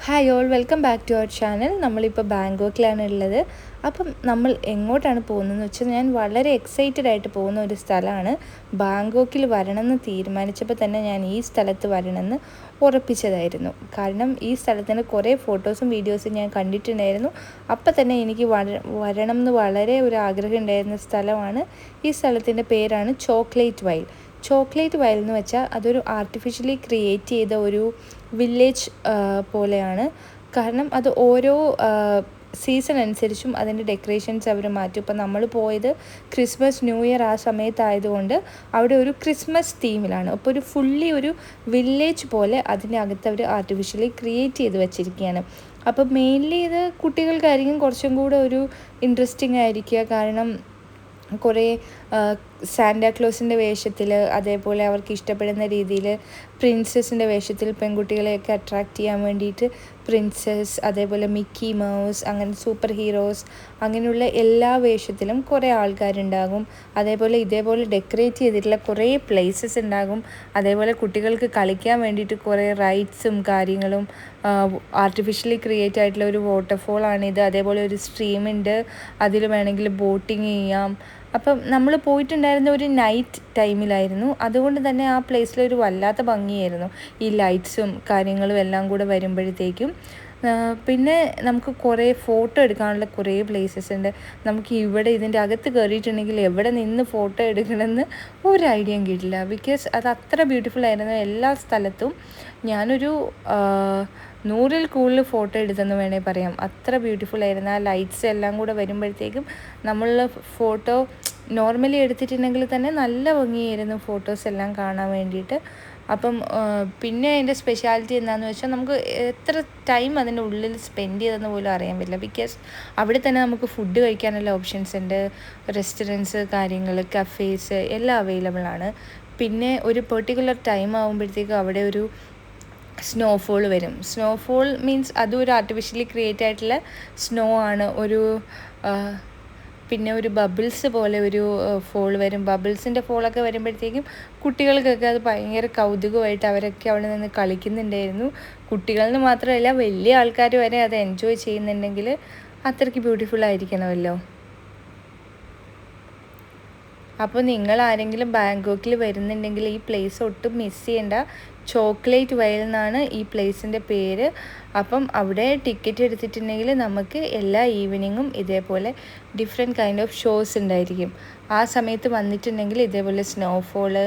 Hi all, welcome back to our channel. നമ്മളിപ്പോൾ ബാങ്കോക്കിലാണ് ഉള്ളത്. അപ്പം നമ്മൾ എങ്ങോട്ടാണ് പോകുന്നതെന്ന് വെച്ചാൽ, ഞാൻ വളരെ എക്സൈറ്റഡ് ആയിട്ട് പോകുന്ന ഒരു സ്ഥലമാണ്. ബാങ്കോക്കിൽ വരണമെന്ന് തീരുമാനിച്ചപ്പോൾ തന്നെ ഞാൻ ഈ സ്ഥലത്ത് വരണമെന്ന് ഉറപ്പിച്ചതായിരുന്നു. കാരണം ഈ സ്ഥലത്തിൻ്റെ കുറേ ഫോട്ടോസും വീഡിയോസും ഞാൻ കണ്ടിട്ടുണ്ടായിരുന്നു. അപ്പം തന്നെ എനിക്ക് വരണം എന്ന് വളരെ ഒരു ആഗ്രഹം ഉണ്ടായിരുന്ന സ്ഥലമാണ്. ഈ സ്ഥലത്തിൻ്റെ പേരാണ് ചോക്ലേറ്റ് വൈൽ. ചോക്ലേറ്റ് വയൽ എന്ന് വെച്ചാൽ അതൊരു ആർട്ടിഫിഷ്യലി ക്രിയേറ്റ് ചെയ്ത ഒരു വില്ലേജ് പോലെയാണ്. കാരണം അത് ഓരോ സീസൺ അനുസരിച്ചും അതിൻ്റെ ഡെക്കറേഷൻസ് അവർ മാറ്റും. ഇപ്പം നമ്മൾ പോയത് ക്രിസ്മസ് ന്യൂ ഇയർ ആ സമയത്തായതുകൊണ്ട് അവിടെ ഒരു ക്രിസ്മസ് തീമിലാണ്. അപ്പോൾ ഒരു ഫുള്ളി ഒരു വില്ലേജ് പോലെ അതിൻ്റെ അകത്ത് അവർ ആർട്ടിഫിഷ്യലി ക്രിയേറ്റ് ചെയ്ത് വെച്ചിരിക്കുകയാണ്. അപ്പോൾ മെയിൻലി ഇത് കുട്ടികൾക്കായിരിക്കും കുറച്ചും കൂടെ ഒരു ഇൻട്രസ്റ്റിംഗ് ആയിരിക്കുക. കാരണം കുറേ സാന്റാക്ലോസിൻ്റെ വേഷത്തിൽ, അതേപോലെ അവർക്ക് ഇഷ്ടപ്പെടുന്ന രീതിയിൽ പ്രിൻസസിൻ്റെ വേഷത്തിൽ പെൺകുട്ടികളെയൊക്കെ അട്രാക്റ്റ് ചെയ്യാൻ വേണ്ടിയിട്ട് പ്രിൻസസ്, അതേപോലെ മിക്കി മൗസ്, അങ്ങനെ സൂപ്പർ ഹീറോസ്, അങ്ങനെയുള്ള എല്ലാ വേഷത്തിലും കുറേ ആൾക്കാരുണ്ടാകും. അതേപോലെ ഇതേപോലെ ഡെക്കറേറ്റ് ചെയ്തിട്ടുള്ള കുറേ പ്ലേസസ് ഉണ്ടാകും. അതേപോലെ കുട്ടികൾക്ക് കളിക്കാൻ വേണ്ടിയിട്ട് കുറേ റൈഡ്സും കാര്യങ്ങളും, ആർട്ടിഫിഷ്യലി ക്രിയേറ്റ് ആയിട്ടുള്ള ഒരു വാട്ടർഫോളാണിത്. അതേപോലെ ഒരു സ്ട്രീമുണ്ട്, അതിൽ വേണമെങ്കിൽ ബോട്ടിങ് ചെയ്യാം. അപ്പം നമ്മൾ പോയിട്ടുണ്ടായിരുന്ന ഒരു നൈറ്റ് ടൈമിലായിരുന്നു. അതുകൊണ്ട് തന്നെ ആ പ്ലേസിലൊരു വല്ലാത്ത ഭംഗിയായിരുന്നു, ഈ ലൈറ്റ്സും കാര്യങ്ങളും എല്ലാം കൂടെ വരുമ്പോഴത്തേക്കും. പിന്നെ നമുക്ക് കുറേ ഫോട്ടോ എടുക്കാനുള്ള കുറേ പ്ലേസസ് ഉണ്ട്. നമുക്ക് ഇവിടെ ഇതിൻ്റെ അകത്ത് കയറിയിട്ടുണ്ടെങ്കിൽ എവിടെ നിന്ന് ഫോട്ടോ എടുക്കണമെന്ന് ഒരു ഐഡിയയും കിട്ടില്ല. ബിക്കോസ് അത് അത്ര ബ്യൂട്ടിഫുൾ ആയിരുന്നു എല്ലാ സ്ഥലത്തും. ഞാനൊരു 100-ൽ കൂടുതൽ ഫോട്ടോ എടുത്തെന്ന് വേണേൽ പറയാം. അത്ര ബ്യൂട്ടിഫുൾ ആയിരുന്നു. ആ ലൈറ്റ്സ് എല്ലാം കൂടെ വരുമ്പോഴത്തേക്കും നമ്മൾ ഫോട്ടോ നോർമലി എടുത്തിട്ടുണ്ടെങ്കിൽ തന്നെ നല്ല ഭംഗിയായിരുന്നു ഫോട്ടോസ് എല്ലാം കാണാൻ വേണ്ടിയിട്ട്. അപ്പം പിന്നെ അതിൻ്റെ സ്പെഷ്യാലിറ്റി എന്താണെന്ന് വെച്ചാൽ, നമുക്ക് എത്ര ടൈം അതിൻ്റെ ഉള്ളിൽ സ്പെൻഡ് ചെയ്തെന്ന് പോലും അറിയാൻ പറ്റില്ല. ബിക്കോസ് അവിടെ തന്നെ നമുക്ക് ഫുഡ് കഴിക്കാനുള്ള ഓപ്ഷൻസ് ഉണ്ട്. റെസ്റ്റോറൻറ്റ്സ്, കാര്യങ്ങൾ, കഫേസ് എല്ലാം അവൈലബിൾ ആണ്. പിന്നെ ഒരു പെർട്ടിക്കുലർ ടൈം ആകുമ്പോഴത്തേക്കും അവിടെ ഒരു സ്നോഫോൾ വരും. സ്നോഫോൾ മീൻസ് അതും ഒരു ആർട്ടിഫിഷ്യലി ക്രിയേറ്റ് ആയിട്ടുള്ള സ്നോ ആണ്. പിന്നെ ഒരു ബബിൾസ് പോലെ ഒരു ഫോൾ വരും. ബബിൾസിൻ്റെ ഫോളൊക്കെ വരുമ്പോഴത്തേക്കും കുട്ടികൾക്കൊക്കെ അത് ഭയങ്കര കൗതുകമായിട്ട് അവരൊക്കെ അവിടെ നിന്ന് കളിക്കുന്നുണ്ടായിരുന്നു. കുട്ടികളെന്ന് മാത്രമല്ല, വലിയ ആൾക്കാർ വരെ അത് എൻജോയ് ചെയ്യുന്നുണ്ടെങ്കിൽ അത്രയ്ക്ക് ബ്യൂട്ടിഫുൾ ആയിരിക്കണമല്ലോ. അപ്പോൾ നിങ്ങൾ ആരെങ്കിലും ബാങ്കോക്കിൽ വരുന്നുണ്ടെങ്കിൽ ഈ പ്ലേസ് ഒട്ടും മിസ് ചെയ്യേണ്ട. ചോക്ലേറ്റ് വയൽ എന്നാണ് ഈ പ്ലേസിൻ്റെ പേര്. അപ്പം അവിടെ ടിക്കറ്റ് എടുത്തിട്ടുണ്ടെങ്കിൽ നമുക്ക് എല്ലാ ഈവനിങ്ങും ഇതേപോലെ ഡിഫറെൻറ്റ് കൈൻഡ് ഓഫ് ഷോസ് ഉണ്ടായിരിക്കും. ആ സമയത്ത് വന്നിട്ടുണ്ടെങ്കിൽ ഇതേപോലെ സ്നോഫോള്,